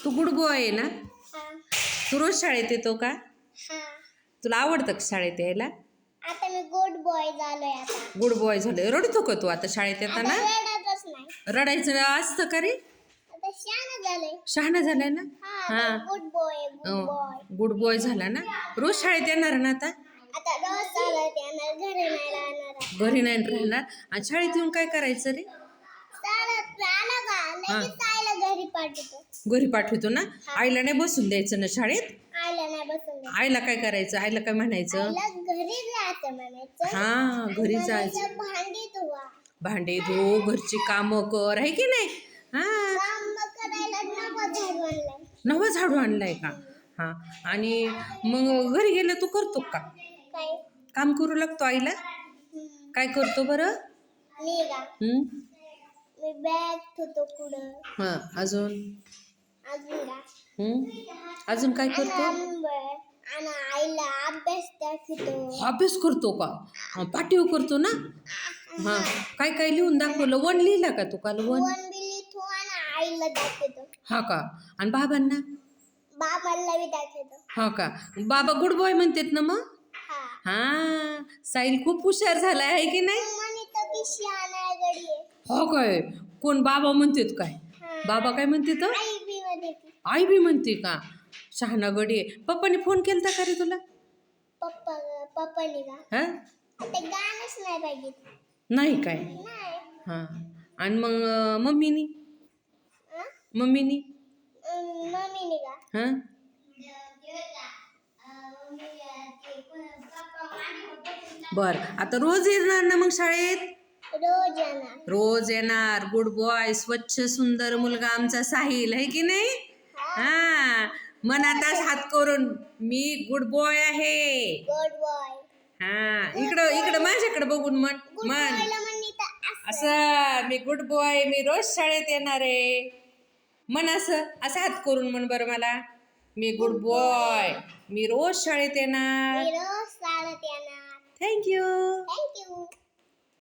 तू good boy आहे ना? हा तू रोज शाळेत येतो का? हा तुला आवडतं का शाळेत यायला? आता मी गुड बॉय झालोय आता गुड बॉय झालं. रडतो का तू आता शाळेत आता येताना? रडतच नाही रडायचं असतं का रे? आता शहाणा झालोय शहाणा झालाय ना? हा good boy good boy good boy झाला ना? रोज शाळेत येणार ना आता? आता रोज चालत येणार घरी नाही राहणार घरी नाही राहणार. आणि शाळेत येऊन काय करायचं रे? चालत आला का लगेच आईला घरी पाठवतो घरी पाठवतो ना? आईला नाही बसून द्यायचं ना शाळेत? आईला नाही बसून द्यायचं. आईला काय करायचं? आईला काय म्हणायचं? आईला घरी जायचं म्हणायचं हा घरी आणि जायचं. म्हणायचं, भांडी धुवा भांडे धु, घरची कामं कर, आहे की नाही? हा काम करायला नवं झाडू आणलंय नवा झाडू आणलाय का? हा. आणि मग घरी गेलं तू करतो का? काय काम करू लागतो आईला? काय करतो बरं? मी का हम्म? मी बॅग ठेवतो कुठं हा अजून अजून का अजून काय करतो? आणि आईला अभ्यास दाखवतो अभ्यास करतो का? हा, पाठीव करतो ना? हा काय काय लिहून दाखवलं? वन लिहिला का तू काल? वन वन बिली थो आणि आईला दाखवतो हा का? आणि बाबांना? बाबाला बी दाखवतो हा का? बाबा गुड बॉय म्हणतात ना मग? हा हा साहिल खूप हुशार झालाय, आहे की नाही? म्हणतो की शहाणा गडी आहे हो काय? कोण बाबा म्हणतात काय? बाबा काय म्हणते तर? आई बी मध्ये ती आई बी म्हणते का? शहाणा गडी आहे. पप्पाने फोन केलता का रे तुला? पप्पानी का हा ते गाणंच नाही पाहिजे नाही काय? नाही हा आणि मग मम्मीनी हं? मम्मीनी मम्मीनी का हा बर आता रोज येणार ना मग शाळेत? रोज येणार रोज येणार. गुड बॉय, स्वच्छ सुंदर मुलगा आमचा साहिल, आहे की नाही? हा मनातच हात करून मी गुड बॉय आहे. गुड बॉय हा इकडं इकडं माझ्याकडे बघून म्हण गुड म्हण बॉयला म्हणली तर असं मी गुड बॉय, मी रोज शाळेत येणार आहे म्हण. असं असं हात करून म्हण बरं मला. मी गुड बॉय, मी रोज शाळेत येणार. मी रोज चालत येणार थँक्यू. थँक्यू